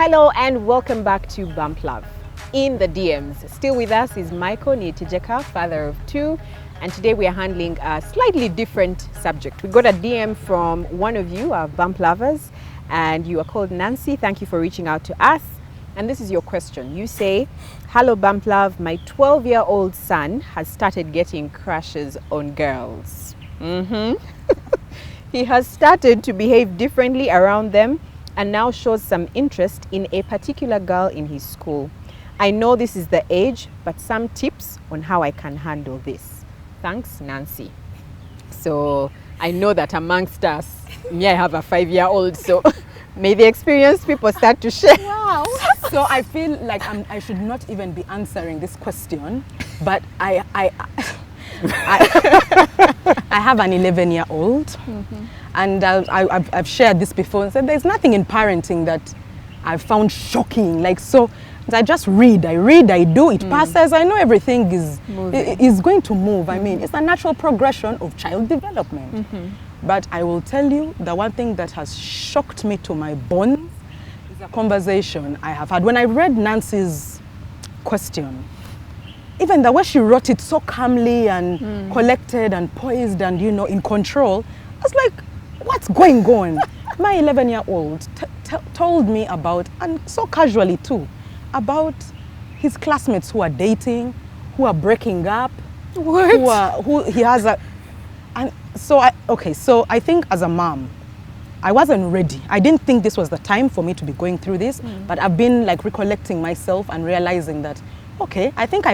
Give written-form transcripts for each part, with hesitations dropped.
Hello and welcome back to Bump Love. In the DMs, still with us is Michael Niyitegeka, father of two, and today we are handling a slightly different subject. We got a DM from one of you, our Bump Lovers, and you are called Nancy. Thank you for reaching out to us. And this is your question. You say, "Hello Bump Love, my 12-year-old son has started getting crushes on girls. He has started to behave differently around them and now shows some interest in a particular girl in his school. I know this is the age, but some tips on how I can handle this. Thanks, Nancy." So I know that amongst us, me, I have a 5-year-old, so may the experienced people start to share. Wow. So I feel like I should not even be answering this question, but I have an 11-year-old, and I've shared this before and said there's nothing in parenting that I've found shocking. Like, so I just read, I do, it passes. I know everything is going to move. I mean, it's a natural progression of child development. But I will tell you, the one thing that has shocked me to my bones is a conversation I have had. When I read Nancy's question, even the way she wrote it so calmly and collected and poised and, you know, in control, I was like, what's going on? My 11-year-old told me about, and so casually too, about his classmates who are dating, who are breaking up, who he has a, and so I think as a mom, I wasn't ready. I didn't think this was the time for me to be going through this, but I've been like recollecting myself and realizing that, okay, I think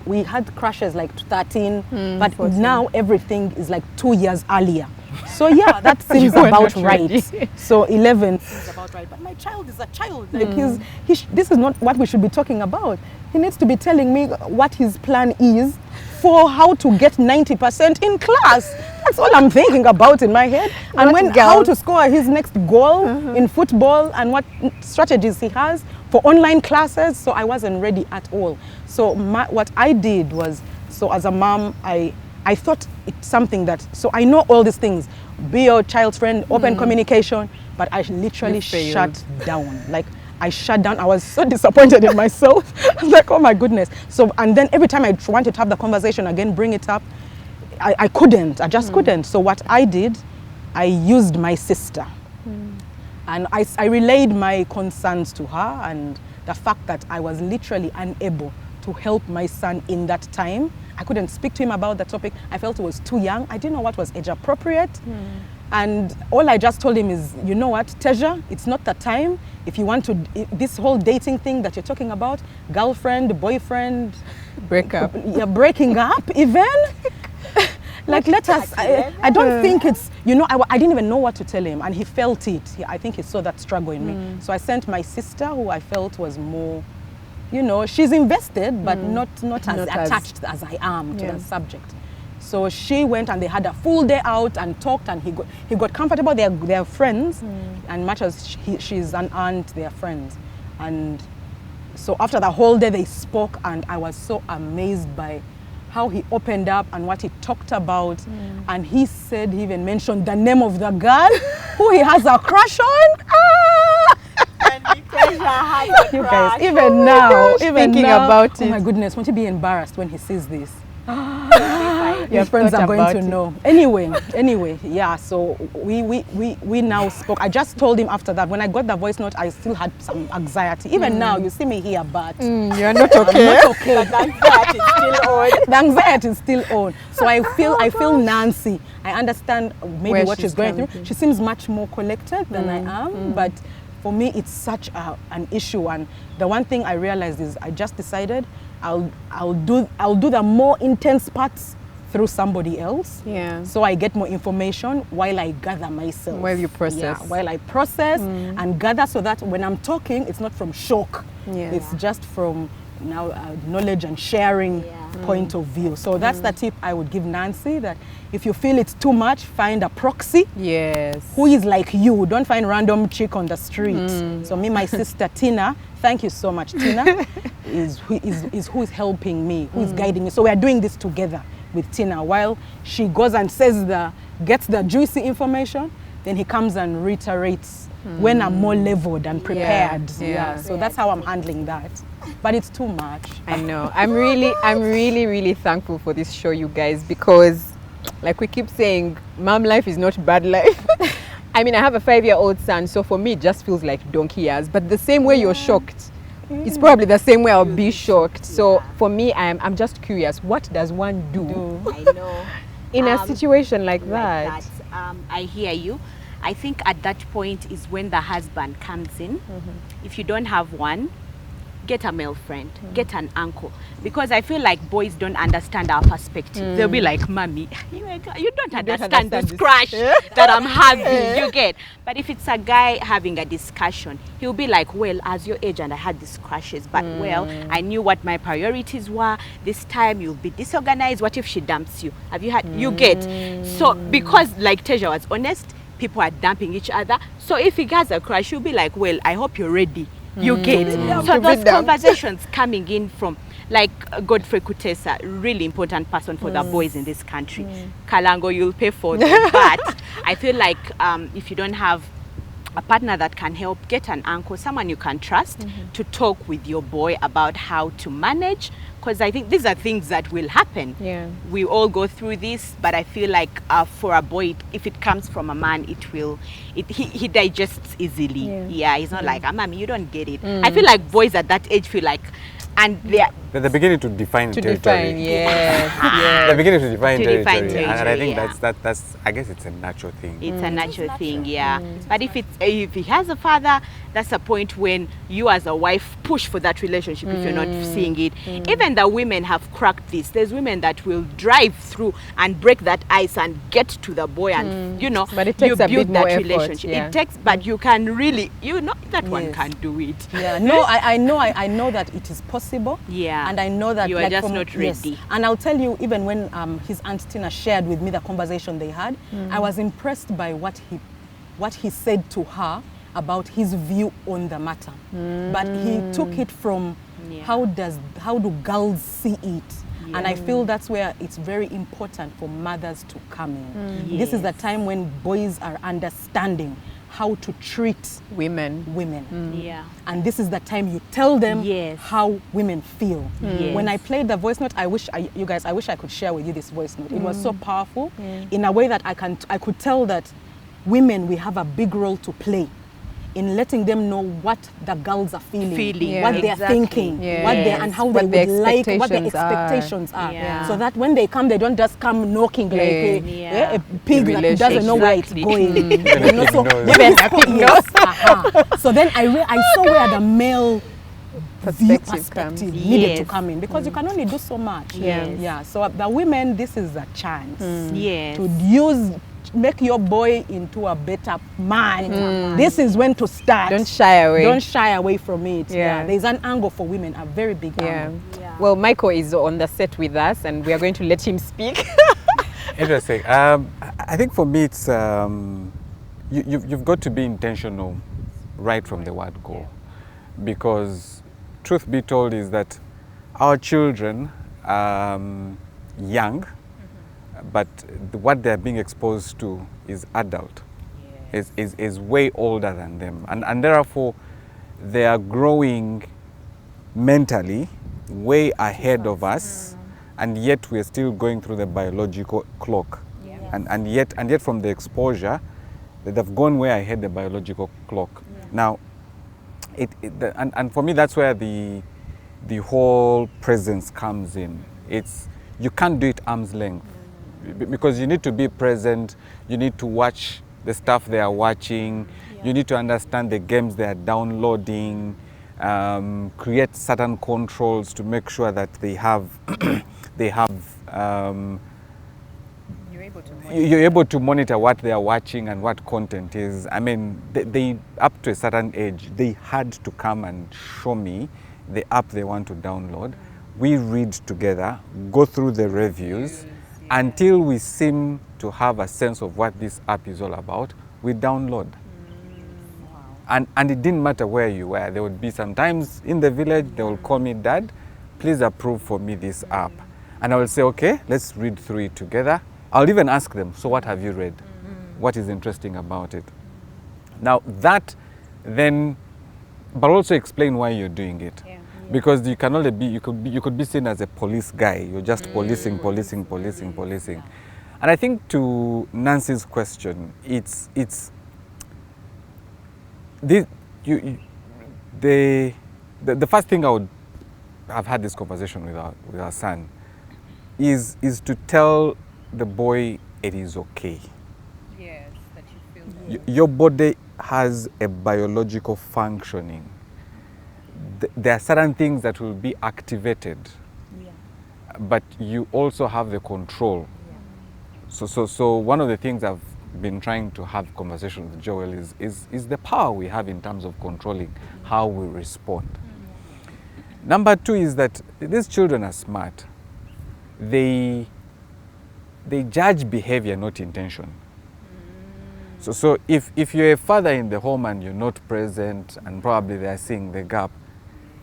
we had crushes like 13, but 14. Now everything is like 2 years earlier. So yeah, that seems about right. So 11 seems about right. But my child is a child. Like this is not what we should be talking about. He needs to be telling me what his plan is for how to get 90% in class. That's all I'm thinking about in my head. And how to score his next goal in football and what strategies he has for online classes. So I wasn't ready at all. So what I did was, so as a mom, I thought it's something that, so I know all these things, be your child's friend, open communication, but I literally shut down. Like, I shut down. I was so disappointed in myself. I was like, oh my goodness. So, and then every time I wanted to have the conversation again, bring it up, I couldn't. I just couldn't. So what I did, I used my sister. And I relayed my concerns to her and the fact that I was literally unable to help my son in that time. I couldn't speak to him about the topic. I felt he was too young. I didn't know what was age appropriate. And all I just told him is, you know what, Teja, it's not the time. If you want to, this whole dating thing that you're talking about, girlfriend, boyfriend, breakup. Yeah, breaking up even. Like, let us, I don't think it's, you know, I didn't even know what to tell him, and he felt it. I think he saw that struggle in me. So I sent my sister, who I felt was more, you know, she's invested, but not as attached as I am to the subject. So she went and they had a full day out and talked, and he got comfortable. They're friends, and much as she's an aunt, they're friends. And so after the whole day they spoke, and I was so amazed by how he opened up and what he talked about. And he said, he even mentioned the name of the girl who he has a crush on. You guys, even now, thinking about it. Oh my goodness, won't he be embarrassed when he sees this? Your friends are going to know. Anyway, yeah, so we now spoke. I just told him after that, when I got the voice note, I still had some anxiety. Even now, you see me here, but you're not okay. I'm not okay. But the anxiety is still on. The anxiety is still on. So I feel Nancy. I understand maybe what she's going through. She seems much more collected than I am, but for me, it's such an issue. And the one thing I realized is I just decided I'll do the more intense parts through somebody else. Yeah. So I get more information while I gather myself. While you process. Yeah, while I process and gather, so that when I'm talking, it's not from shock. Yeah. It's just from now knowledge and sharing point of view. So that's the tip I would give Nancy, that if you feel it's too much, find a proxy. Yes. Who is like you. Don't find random chick on the street. So me, my sister Tina, thank you so much, Tina, is who is helping me, who is guiding me. So we are doing this together with Tina, while she goes and gets the juicy information, then he comes and reiterates when I'm more leveled and prepared. Yeah. So that's how I'm handling that. But it's too much. I know. I'm really thankful for this show, you guys, because like we keep saying, mom life is not bad life. I mean, I have a 5-year-old son, so for me it just feels like donkey years. But the same way you're shocked, it's probably the same way I'll be shocked. So for me, I'm just curious, what does one do I know. in a situation like that? I hear you. I think at that point is when the husband comes in. If you don't have one, get a male friend, get an uncle, because I feel like boys don't understand our perspective. They'll be like, "Mommy, you don't understand this crush that I'm having." You get. But if it's a guy having a discussion, he'll be like, "Well, as your age, and I had these crushes, but well, I knew what my priorities were. This time you'll be disorganized. What if she dumps you? Have you had?" You get. So because like Teja was honest, people are dumping each other. So if he has a crush, he'll be like, "Well, I hope you're ready." You get. So those conversations coming in from, like Godfrey Kutesa, really important person for the boys in this country. Kalango, you'll pay for them. But I feel like if you don't have a partner that can help, get an uncle, someone you can trust to talk with your boy about how to manage. Because I think these are things that will happen. Yeah. We all go through this, but I feel like for a boy, if it comes from a man, he digests easily. Yeah, he's not like, "Mommy, you don't get it." I feel like boys at that age feel like, and they're beginning to define territory. Yes. They're beginning to define territory, and I think yeah. that's I guess it's a natural thing. It's a natural thing, yeah. But if he has a father, that's a point when you as a wife push for that relationship if you're not seeing it. Even the women have cracked this. There's women that will drive through and break that ice and get to the boy and But it takes you a build bit that more effort, relationship. yeah. It takes, but you can really, that one can do it. Yeah, no, I know that it is possible. Yeah. And I know that you are just not ready. Yes. And I'll tell you, even when his Aunt Tina shared with me the conversation they had, I was impressed by what he said to her about his view on the matter. But he took it from how do girls see it? And I feel that's where it's very important for mothers to come in. This is the time when boys are understanding how to treat women. Yeah. And this is the time you tell them Yes. how women feel. Yes. When I played the voice note, I wish I could share with you this voice note. It was so powerful in a way that I could tell that women, we have a big role to play in letting them know what the girls are feeling, what they're thinking, what they and how they would like, what their expectations are. Yeah. So that when they come, they don't just come knocking like a pig that doesn't know where it's going. You know, so so then I saw where the male perspective needed to come in, because you can only do so much. Yeah. So the women, this is a chance to make your boy into a better man. This is when to start. Don't shy away from it. There's an angle for women, a very big angle. Well, Michael is on the set with us and we are going to let him speak. Interesting. I think for me it's you've got to be intentional right from the word go, because truth be told is that our children young, but what they're being exposed to is adult, is way older than them, and therefore they are growing mentally way ahead of us, and yet we're still going through the biological clock, and yet from the exposure they've gone way ahead the biological clock. Now and for me that's where the whole presence comes in. You can't do it arm's length, because you need to be present, you need to watch the stuff they are watching, you need to understand the games they are downloading, create certain controls to make sure that they have you're able to monitor what they are watching and what content is. I mean, they up to a certain age, they had to come and show me the app they want to download. We read together, go through the reviews, until we seem to have a sense of what this app is all about, we download. And it didn't matter where you were. There would be sometimes in the village, they will call me, "Dad, please approve for me this app." And I will say, "Okay, let's read through it together." I'll even ask them, "So what have you read? What is interesting about it?" Now that then, but also explain why you're doing it. Yeah. Because you can only be, you could be seen as a police guy. You're just policing. And I think to Nancy's question, it's this, the first thing I've had this conversation with our son is to tell the boy it is okay. Yes, that you feel. Your body has a biological functioning. There are certain things that will be activated, but you also have the control. So one of the things I've been trying to have conversation with Joel is the power we have in terms of controlling how we respond. Number two is that these children are smart. They judge behavior, not intention. So if you're a father in the home and you're not present and probably they are seeing the gap,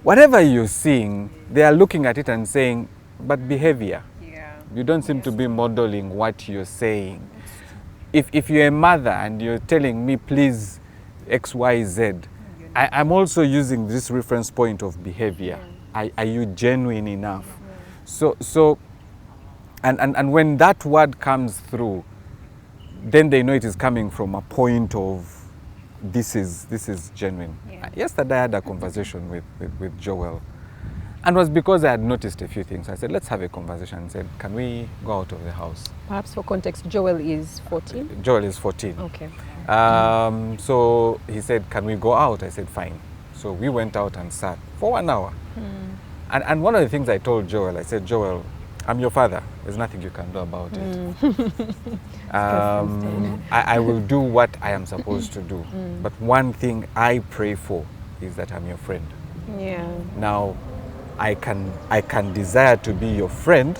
whatever you're seeing, they are looking at it and saying, but behavior. Yeah. You don't seem to be modeling what you're saying. If you're a mother and you're telling me, please, X, Y, Z, I'm also using this reference point of behavior. Are you genuine enough? So and when that word comes through, then they know it is coming from a point of this is genuine. Yeah. Yesterday I had a conversation with Joel, and it was because I had noticed a few things. I said, let's have a conversation, and said, can we go out of the house? Perhaps for context, Joel is 14. Joel is 14. Okay. So he said, can we go out? I said, fine. So we went out and sat for 1 hour. And one of the things I told Joel, I said, Joel, I'm your father. There's nothing you can do about it. I will do what I am supposed to do. But one thing I pray for is that I'm your friend. Yeah. Now, I can desire to be your friend,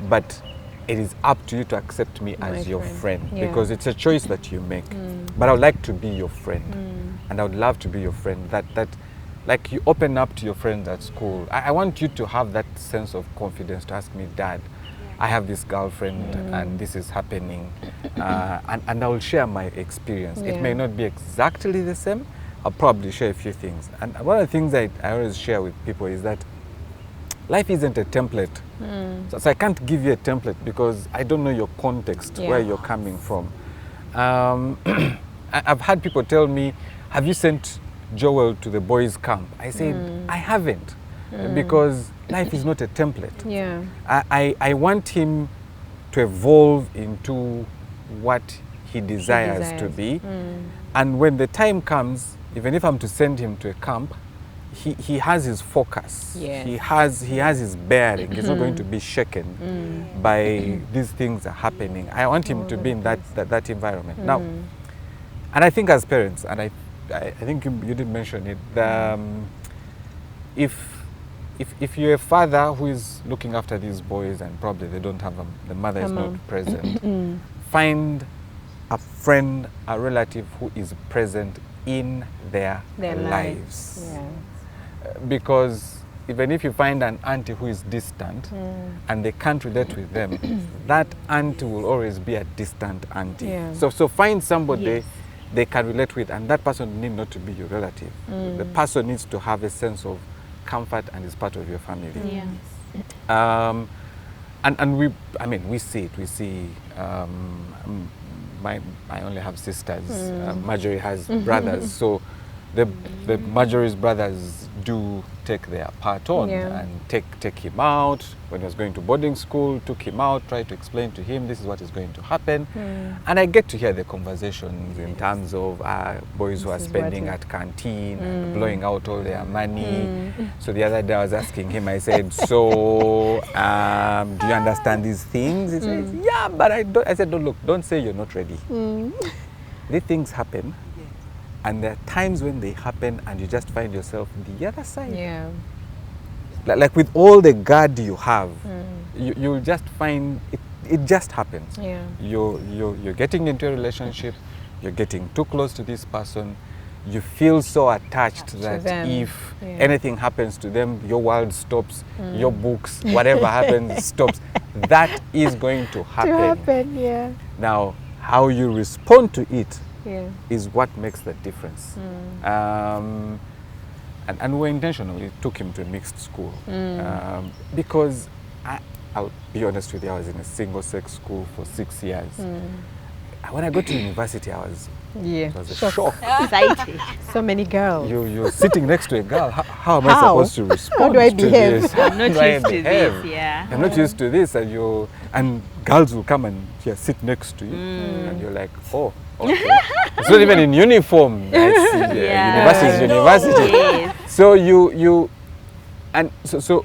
but it is up to you to accept me as your friend, Yeah. because it's a choice that you make. But I would like to be your friend, and I would love to be your friend. That like you open up to your friends at school. I want you to have that sense of confidence to ask me, Dad, I have this girlfriend and this is happening, and I will share my experience. Yeah. It may not be exactly the same. I'll probably share a few things. And one of the things I always share with people is that life isn't a template. So I can't give you a template because I don't know your context, where you're coming from. I've had people tell me, have you sent Joel to the boys' camp? I said, I haven't, because life is not a template. Yeah. I want him to evolve into what he desires to be. And when the time comes, even if I'm to send him to a camp, he has his focus. Yes. He has his bearing. He's not going to be shaken by these things are happening. I want him to be in that environment. Now, and I think as parents, and I think you did mention it, if you're a father who is looking after these boys and probably they don't have the mother is not present, find a friend, a relative who is present in their lives. Yeah. Because even if you find an auntie who is distant and they can't relate with them, that auntie will always be a distant auntie. Yeah. So find somebody they can relate with, and that person need not to be your relative. The person needs to have a sense of comfort and is part of your family. And we see it. We see. I only have sisters. Marjorie has brothers, so the Marjorie's brothers do take their part on and take him out. When he was going to boarding school, took him out, tried to explain to him this is what is going to happen. And I get to hear the conversations in terms of boys who are spending at canteen and blowing out all their money. So the other day I was asking him, I said, so do you understand these things? He says, yeah, but I don't. I said, no, look, don't say you're not ready. These things happen. And there are times when they happen and you just find yourself the other side. Yeah. Like with all the guard you have, you'll just find it just happens. Yeah. You're getting into a relationship, you're getting too close to this person, you feel so attached that if anything happens to them, your world stops, your books, whatever happens stops. That is going to happen. Yeah. Now, how you respond to it Yeah. is what makes the difference. And we were intentional. We took him to a mixed school because I'll be honest with you, I was in a single-sex school for 6 years. When I got to university, I was Yeah. it was a shock. Excited. So many girls. You're sitting next to a girl. How am I supposed to respond? How do I to behave? this? I'm not How do I used to behave? this, yeah. I'm not used to this, and girls will come and sit next to you, and you're like, oh, okay. It's not even in uniform. I see, university is university. Yes. So so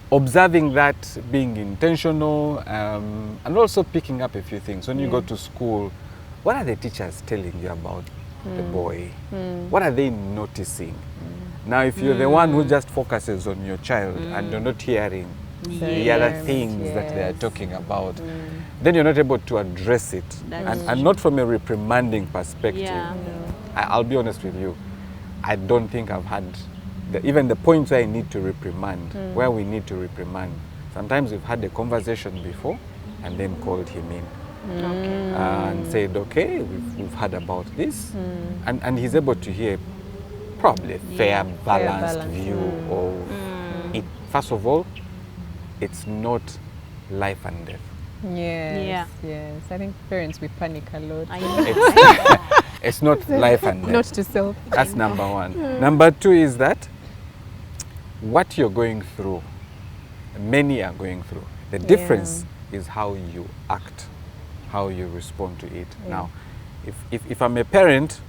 observing that, being intentional, and also picking up a few things. When you go to school, what are the teachers telling you about the boy? What are they noticing? Now, if you're the one who just focuses on your child and you're not hearing the other things that they are talking about, then you're not able to address it. And not from a reprimanding perspective. Yeah. I'll be honest with you, I don't think I've had even the points where I need to reprimand, where we need to reprimand. Sometimes we've had a conversation before and then called him in and said, okay, we've heard about this. And he's able to hear probably a fair, balanced view of it. First of all, it's not life and death. Yes. Yes. I think parents, we panic a lot. I know. It's not life and death. Not to self. That's number one. Number two is that what you're going through, many are going through. The difference is how you act, how you respond to it. Now, if I'm a parent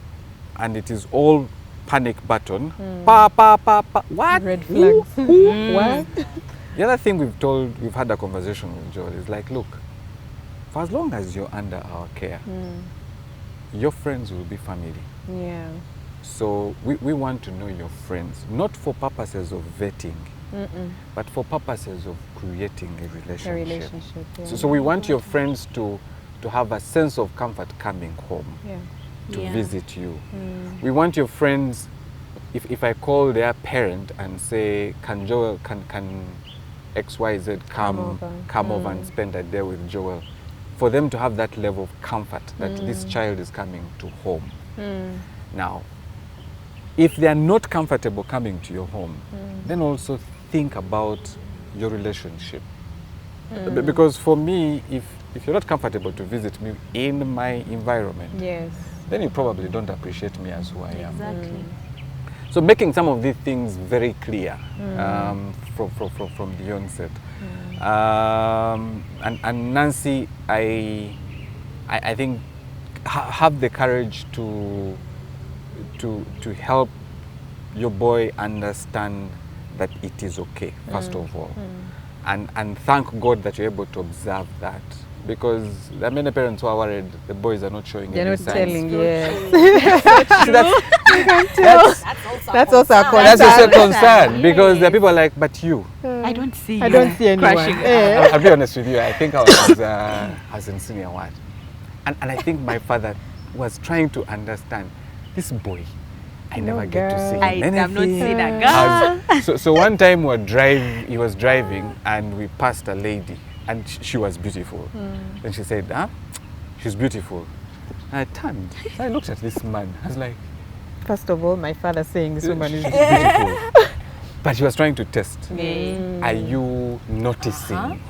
and it is all panic button, what? Red flags. What? The other thing we've had a conversation with Joel is like, look, for as long as you're under our care, your friends will be family. Yeah. So we want to know your friends, not for purposes of vetting, but for purposes of creating a relationship. A relationship, yeah. So we want your friends to have a sense of comfort coming home, to visit you. We want your friends, if I call their parent and say, can XYZ come over and spend a day with Joel, for them to have that level of comfort that this child is coming to home. Now, if they are not comfortable coming to your home, then also think about your relationship. Because for me, if you're not comfortable to visit me in my environment, then you probably don't appreciate me as who I am. Exactly. So making some of these things very clear from the onset. And Nancy, I think have the courage to help your boy understand that it is okay, first of all. And thank God that you're able to observe that. Because there are many parents who are worried the boys are not showing They're any not signs. telling, That's also a concern. That's also a concern because there are people like, but you. I don't see. I don't see anyone. Crashing. I'll be honest with you, I think I was in senior one. And I think my father was trying to understand this boy. I never get to see him I anything. have not seen a girl. So one time he was driving and we passed a lady and she was beautiful. And she said, she's beautiful. And I turned. So I looked at this man. I was like, First of all, my father saying this woman is she's beautiful. But she was trying to test. Are you noticing?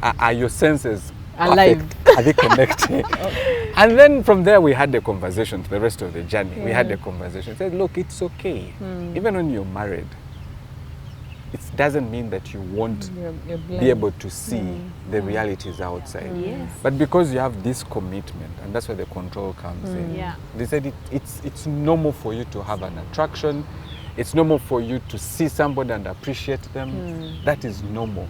Are your senses alive? Perfect? Are they connected? And then from there we had the conversation to the rest of the journey. We had the conversation. Said, look, it's okay. Even when you're married, it doesn't mean that you won't You're be able to see the realities outside. Yes. But because you have this commitment, and that's where the control comes in. Yeah. They said it's normal for you to have an attraction. It's normal for you to see somebody and appreciate them. That is normal.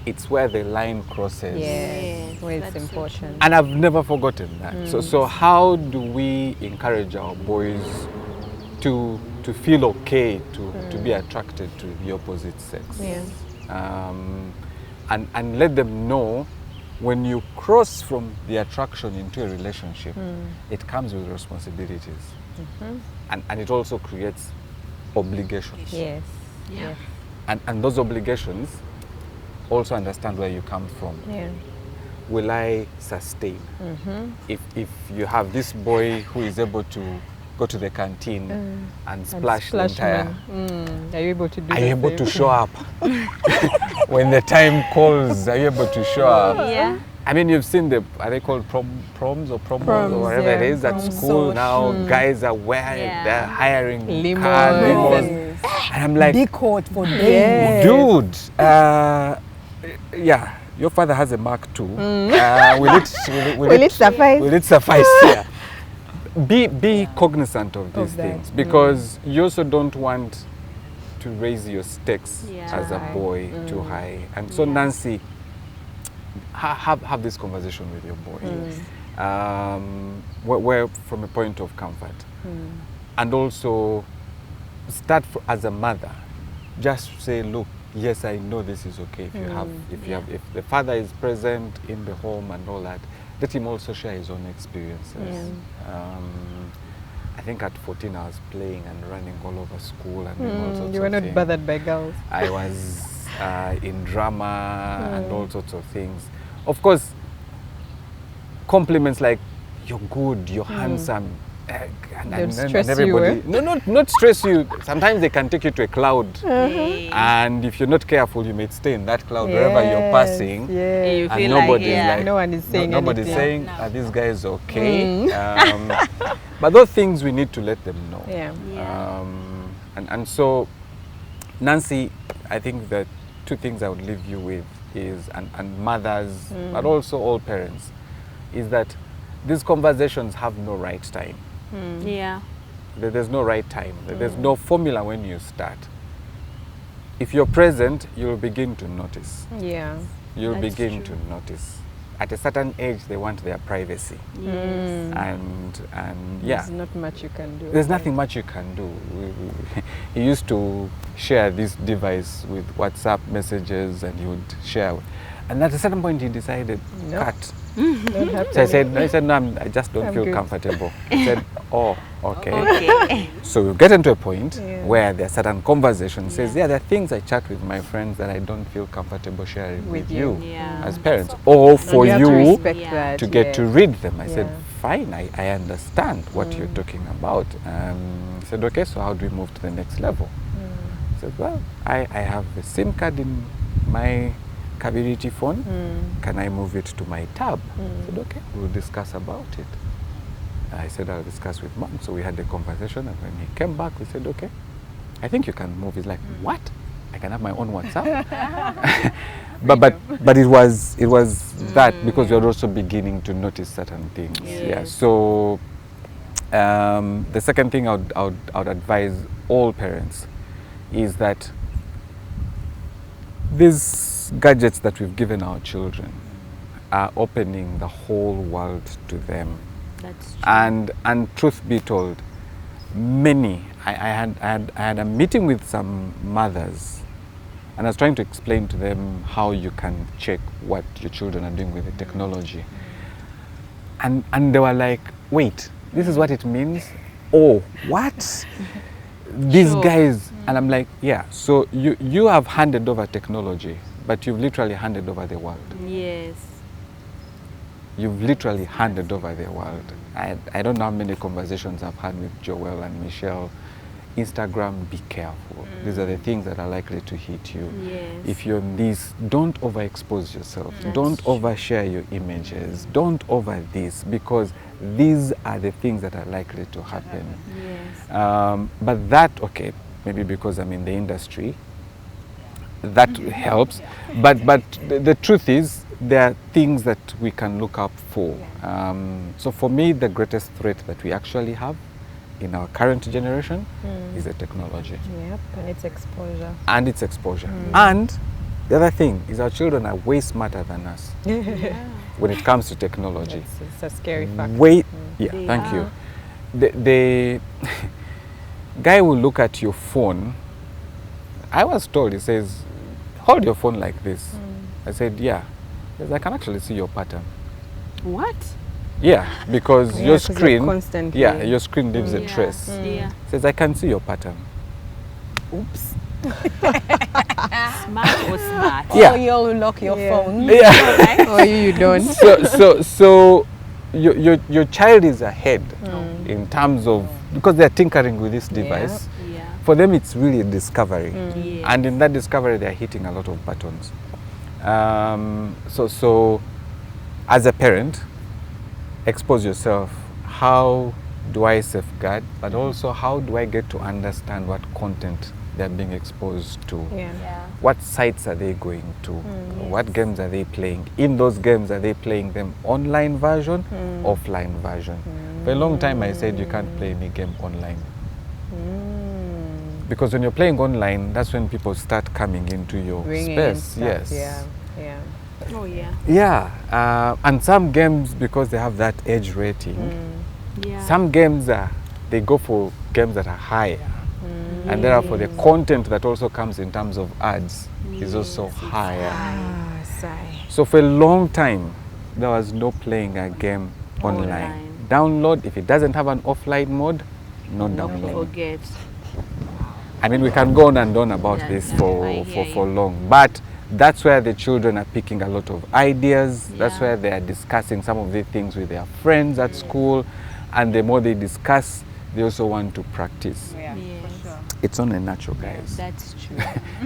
It's where the line crosses. Yes, where it's That's so important. And I've never forgotten that. So how do we encourage our boys to feel okay to be attracted to the opposite sex? And let them know when you cross from the attraction into a relationship, it comes with responsibilities. And it also creates obligations. Yes. And those obligations also understand where you come from. will I sustain? If you have this boy who is able to go to the canteen and splash the entire, Are you able to do are you able to show up? When the time calls, are you able to show up? Yeah. I mean, you've seen are they called proms or Proms, or whatever it yeah, is at proms. school now? Guys are wearing, Yeah. they're hiring Limos. limos. And I'm like, Decode for days. Yes. dude, yeah, your father has a Mark II. Will it suffice? Will it suffice? Yeah. Be cognizant of these that. things, because you also don't want to raise your stakes Yeah. as a High. boy too high. And so, Yeah. Nancy, have this conversation with your boy, where from a point of comfort, and also start as a mother. Just say, look, yes, I know this is okay. If the father is present in the home and all that, let him also share his own experiences. I think at 14 I was playing and running all over school and doing all sorts You were of not things. bothered by girls. I was in drama and all sorts of things. Of course, compliments like you're good, you're handsome, They'll stress you, everybody. No, not stress you. Sometimes they can take you to a cloud, and if you're not careful, you may stay in that cloud wherever you're passing. Yeah. You And feel nobody like, yeah. is like, No one is saying nobody's anything. saying, are these guys okay? But those things we need to let them know. Yeah. Yeah. And so, Nancy, I think the two things I would leave you with is, and mothers, but also all parents, is that these conversations have no right time. Yeah. There's no right time. There's no formula when you start. If you're present, you'll begin to notice. Yeah. You'll That's begin true. to notice. At a certain age, they want their privacy. Yes. And yeah, There's not much you can do. there's nothing much you can do. He used to share this device with WhatsApp messages, and he would share. And at a certain point, he decided, Nope. cut. Not happening. So I said, no, I just don't I'm feel good. comfortable. He said, oh, okay. Okay. So we get into a point Yeah. where there are certain conversations. Says, Yeah. yeah, there are things I chat with my friends that I don't feel comfortable sharing with you Yeah. as parents, or for And you have to you respect Yeah. that, to get to read them. I said, Yeah. fine, I understand what you're talking about. He said, okay, so how do we move to the next level? I said, well, I have a SIM card in my Kabiriti phone. Can I move it to my tab? I said, okay, we'll discuss about it. I said, I'll discuss with mom. So we had a conversation, and when he came back, we said, okay, I think you can move. He's like, what? I can have my own WhatsApp? but it was that, because you're also beginning to notice certain things. Yeah. Yes. So the second thing I would advise all parents is that these gadgets that we've given our children are opening the whole world to them. That's true. And truth be told, many, I had a meeting with some mothers, and I was trying to explain to them how you can check what your children are doing with the technology. And they were like, wait, this is what it means? Oh, what? These Sure. guys, and I'm like, yeah, so you have handed over technology, but you've literally handed over the world. Yes. You've literally handed over the world. I don't know how many conversations I've had with Joel and Michelle. Instagram, be careful. These are the things that are likely to hit you. Yes. If you're in this, don't overexpose yourself. That's Don't true. overshare your images. Don't over this, because these are the things that are likely to happen. Yes. But that, okay, maybe because I'm in the industry, that helps. But the truth is, there are things that we can look up for. So for me, the greatest threat that we actually have in our current generation is the technology Yep, and its exposure. and its exposure. And the other thing is, our children are way smarter than us when it comes to technology. It's a scary fact. Yeah, They thank are. you. The guy will look at your phone. I was told, he says, hold your phone like this. I said, yeah. He says, I can actually see your pattern. What? Yeah, because Yeah, your 'cause you're screen, constantly- yeah, your screen leaves a Yeah. trace. Yeah. Says, I can see your pattern. Oops. Smart or smart? Yeah. Oh, you'll lock your phone. Yeah. Oh, you don't. So your child is ahead in terms of, because they're tinkering with this device. Yeah. For them, it's really a discovery, Yes. and in that discovery, they're hitting a lot of buttons. So as a parent, expose yourself. How do I safeguard, but also how do I get to understand what content they're being exposed to? Yeah. What sites are they going to? What games are they playing? In those games, are they playing them online version, offline version? For a long time, I said you can't play any game online. Because when you're playing online, that's when people start coming into your Bringing in space. stuff, Yes. Yeah. Oh, yeah. Yeah. And some games, because they have that age rating, Yeah. some games they go for games that are higher. And therefore the content that also comes in terms of ads is also higher. Ah, sigh. So for a long time, there was no playing a game online. Online. Download, if it doesn't have an offline mode, no download. Forget. I mean, we can go on and on about Yeah, this I for hear you. long, but that's where the children are picking a lot of ideas. That's Yeah. where they are discussing some of the things with their friends at school, and the more they discuss, they also want to practice. Yeah, Yes. for sure. It's only natural, guys. That's true.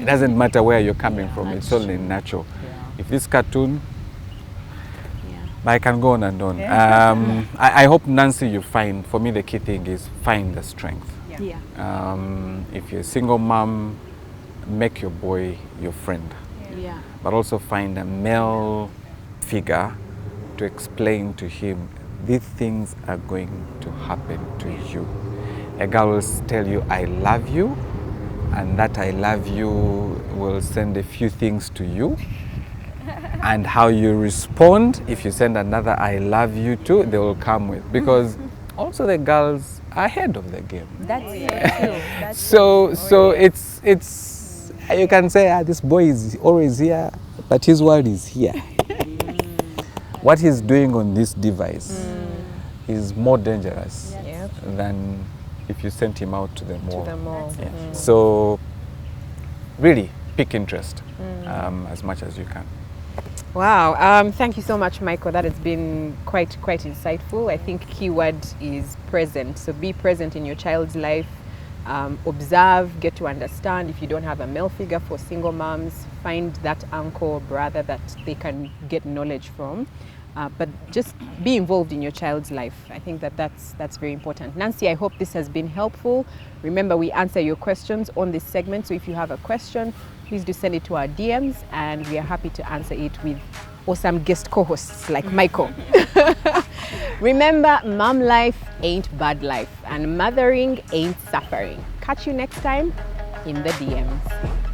It doesn't matter where you're coming from, it's only natural. If this cartoon, Yeah. I can go on and on. I hope, Nancy, you find, for me the key thing is find the strength. Yeah. If you're a single mom, make your boy your friend. Yeah. But also find a male figure to explain to him these things are going to happen to you. A girl will tell you, I love you, and that I love you will send a few things to you. And how you respond, if you send another I love you too, they will come with. Because also the girls are ahead of the game. That's so true. That's So it's you can say this boy is always here, but his world is here. What he's doing on this device is more dangerous Yep. than if you sent him out to the mall. To the mall. Yeah. So really pick interest as much as you can. Wow, thank you so much, Michael. That has been quite insightful. I think keyword is present. So be present in your child's life. Observe, get to understand. If you don't have a male figure for single moms, find that uncle or brother that they can get knowledge from. But just be involved in your child's life. I think that's very important. Nancy, I hope this has been helpful. Remember, we answer your questions on this segment. So if you have a question, please do send it to our DMs, and we are happy to answer it with awesome guest co-hosts like Michael. Remember, mom life ain't bad life, and mothering ain't suffering. Catch you next time in the DMs.